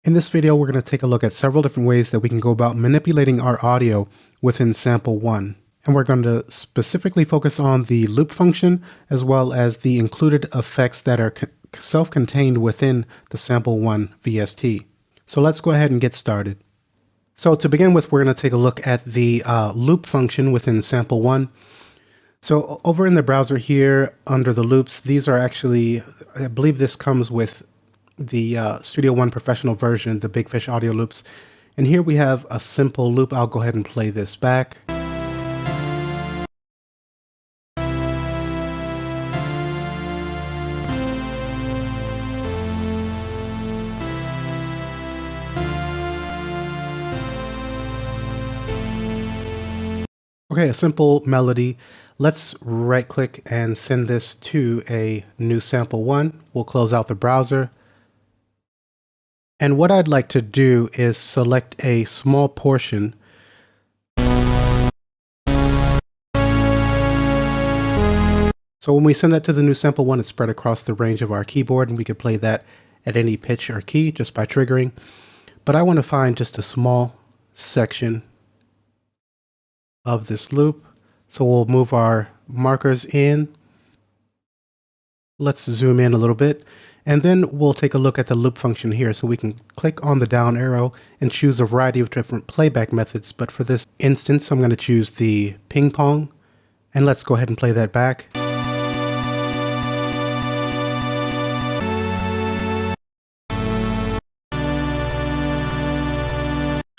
In this video, we're going to take a look at several different ways that we can go about manipulating our audio within sample 1. And we're going to specifically focus on the loop function as well as the included effects that are self-contained within the sample 1 VST. So let's go ahead and get started. So to begin with, we're going to take a look at the loop function within sample 1. So over in the browser here under the loops, these are actually, I believe this comes with the Studio One Professional version, the Big Fish audio loops. And here we have a simple loop. I'll go ahead and play this back. Okay, a simple melody. Let's right click and send this to a new sample 1. We'll close out the browser. And what I'd like to do is select a small portion. So when we send that to the new sample 1, it's spread across the range of our keyboard, and we can play that at any pitch or key just by triggering. But I want to find just a small section of this loop. So we'll move our markers in. Let's zoom in a little bit. And then we'll take a look at the loop function here. So we can click on the down arrow and choose a variety of different playback methods. But for this instance, I'm going to choose the ping pong. And let's go ahead and play that back.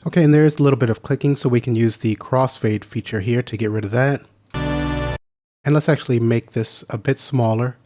Okay, and there's a little bit of clicking, so we can use the crossfade feature here to get rid of that. And let's actually make this a bit smaller.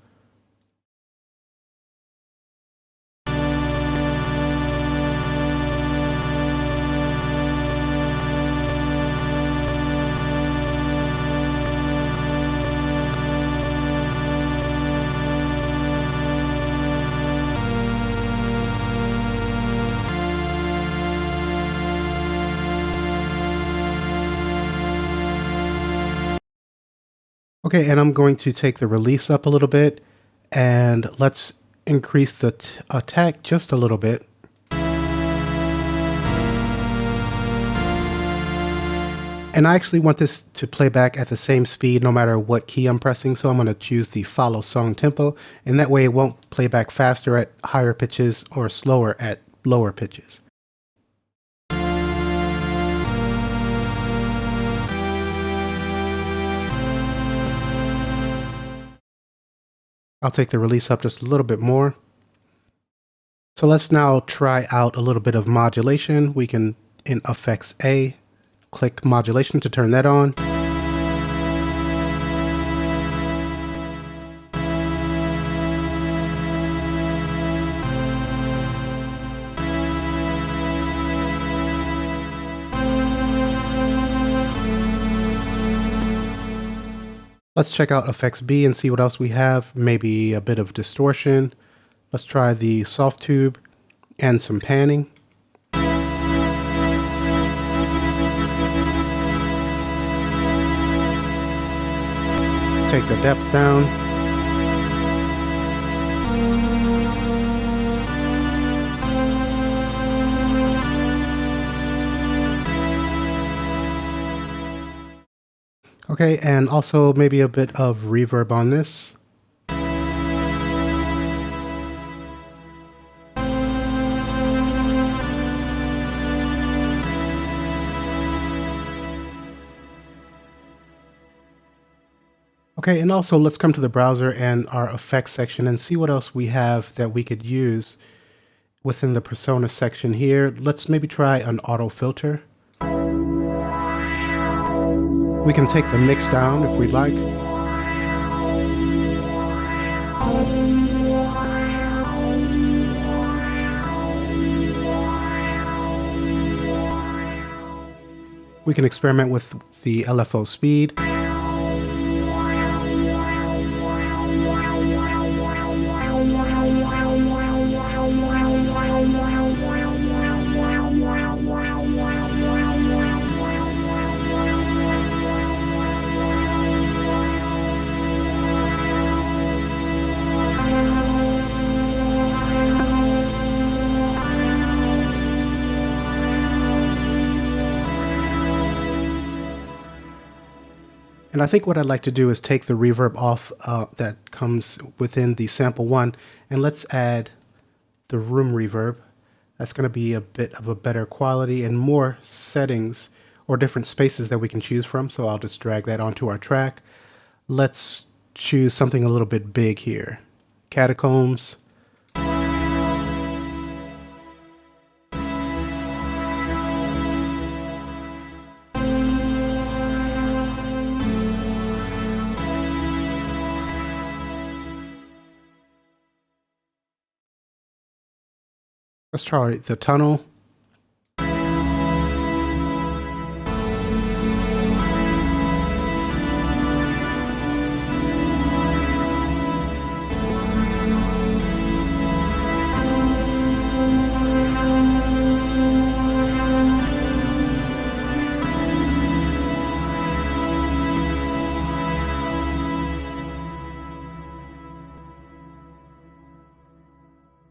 Okay, and I'm going to take the release up a little bit, and let's increase the attack just a little bit. And I actually want this to play back at the same speed no matter what key I'm pressing, so I'm going to choose the follow song tempo, and that way it won't play back faster at higher pitches or slower at lower pitches. I'll take the release up just a little bit more. So let's now try out a little bit of modulation. We can, in Effects A, click Modulation to turn that on. Let's check out Effects B and see what else we have. Maybe a bit of distortion. Let's try the soft tube and some panning. Take the depth down. Okay, and also maybe a bit of reverb on this. Okay, and also let's come to the browser and our effects section and see what else we have that we could use within the persona section here. Let's maybe try an auto filter. We can take the mix down if we'd like. We can experiment with the LFO speed. And I think what I'd like to do is take the reverb off that comes within the sample one, and let's add the room reverb. That's going to be a bit of a better quality and more settings or different spaces that we can choose from. So I'll just drag that onto our track. Let's choose something a little bit big here. Catacombs. Let's try the tunnel.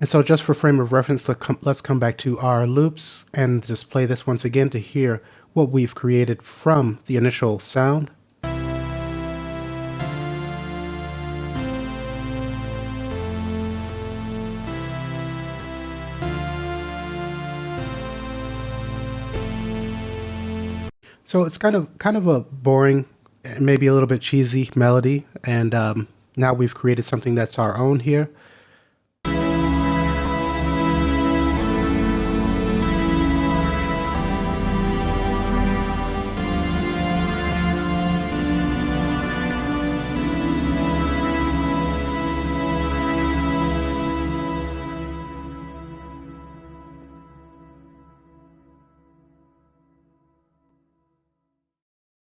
And so just for frame of reference, let's come back to our loops and just play this once again to hear what we've created from the initial sound. So it's kind of a boring, maybe a little bit cheesy melody, and now we've created something that's our own here.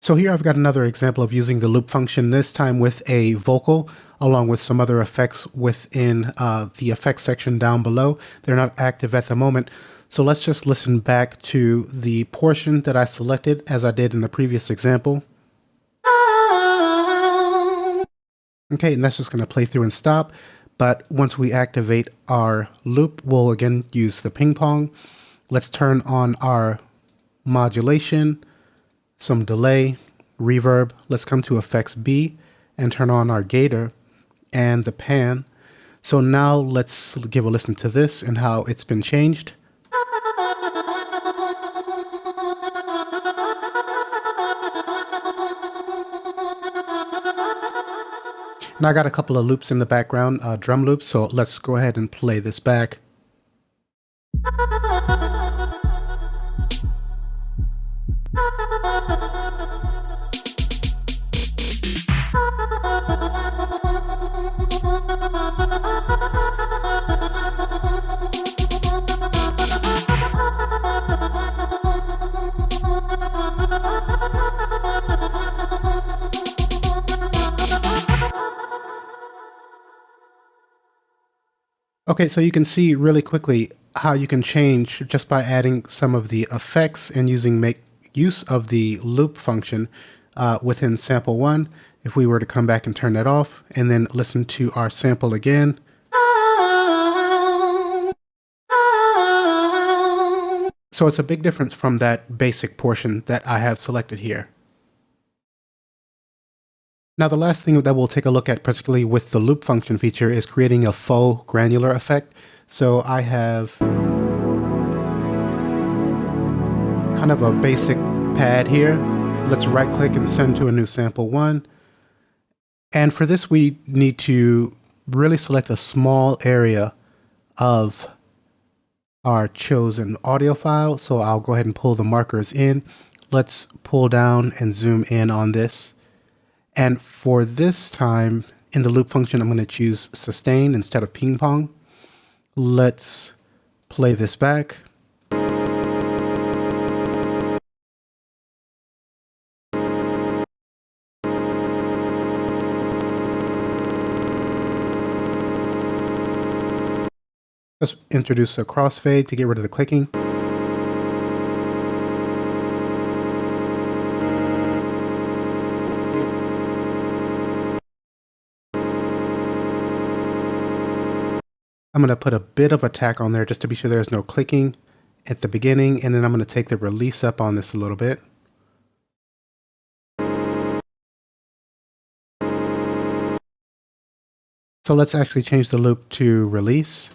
So here I've got another example of using the loop function, this time with a vocal, along with some other effects within the effects section down below. They're not active at the moment. So let's just listen back to the portion that I selected as I did in the previous example. Okay, and that's just going to play through and stop. But once we activate our loop, we'll again use the ping pong. Let's turn on our modulation, some delay, reverb. Let's come to effects B and turn on our gator and the pan. So now let's give a listen to this and how it's been changed. Now I got a couple of loops in the background, drum loops, so let's go ahead and play this back. Okay, so you can see really quickly how you can change just by adding some of the effects and make use of the loop function within sample one. If we were to come back and turn that off and then listen to our sample again. So it's a big difference from that basic portion that I have selected here. Now the last thing that we'll take a look at, particularly with the loop function feature, is creating a faux granular effect. So I have kind of a basic pad here. Let's right click and send to a new sample one. And for this, we need to really select a small area of our chosen audio file. So I'll go ahead and pull the markers in. Let's pull down and zoom in on this. And for this time, in the loop function, I'm going to choose sustain instead of ping pong. Let's play this back. Let's introduce a crossfade to get rid of the clicking. I'm going to put a bit of a tack on there just to be sure there's no clicking at the beginning, and then I'm going to take the release up on this a little bit. So let's actually change the loop to release.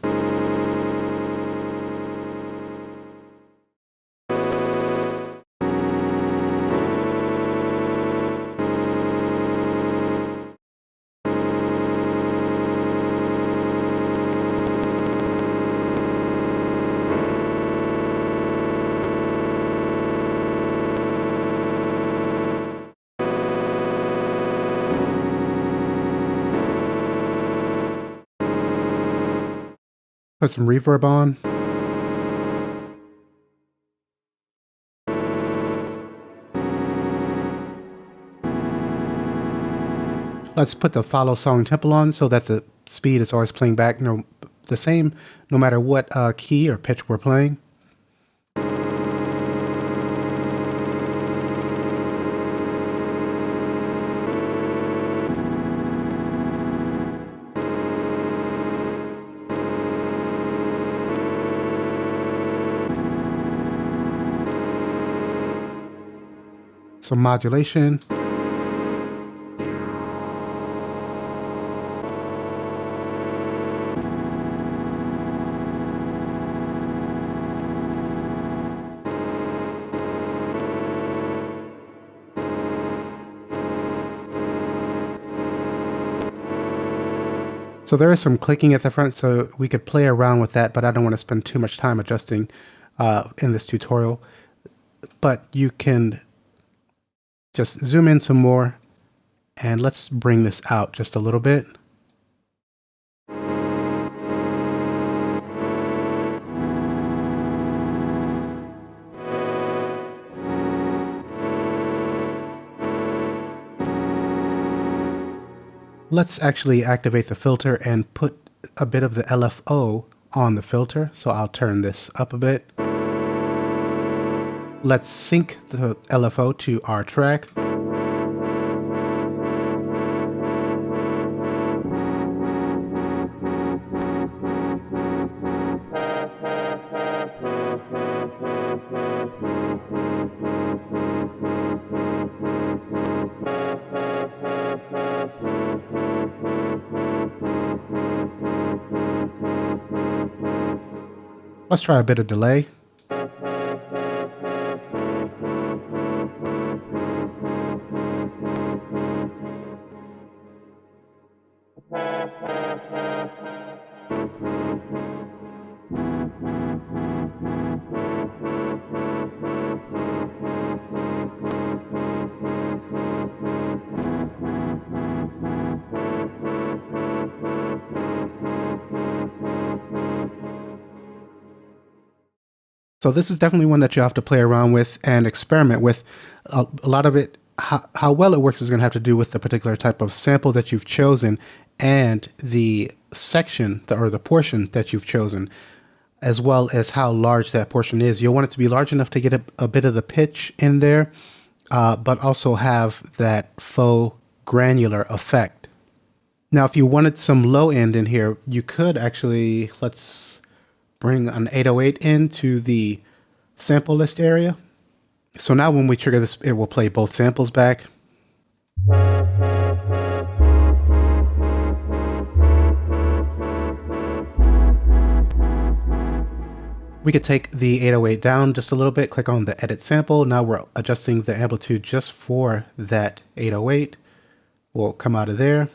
Put some reverb on. Let's put the follow song tempo on so that the speed is always playing back the same no matter what key or pitch we're playing. Some modulation. So there is some clicking at the front, so we could play around with that, but I don't want to spend too much time adjusting in this tutorial. But you can just zoom in some more, and let's bring this out just a little bit. Let's actually activate the filter and put a bit of the LFO on the filter. So I'll turn this up a bit. Let's sync the LFO to our track. Let's try a bit of delay. So this is definitely one that you have to play around with and experiment with. A lot of it, how well it works is going to have to do with the particular type of sample that you've chosen and the section or the portion that you've chosen, as well as how large that portion is. You'll want it to be large enough to get a bit of the pitch in there, but also have that faux granular effect. Now, if you wanted some low end in here, you could actually, let's bring an 808 into the sample list area. So now when we trigger this, it will play both samples back. We could take the 808 down just a little bit, click on the edit sample. Now we're adjusting the amplitude just for that 808. We'll come out of there.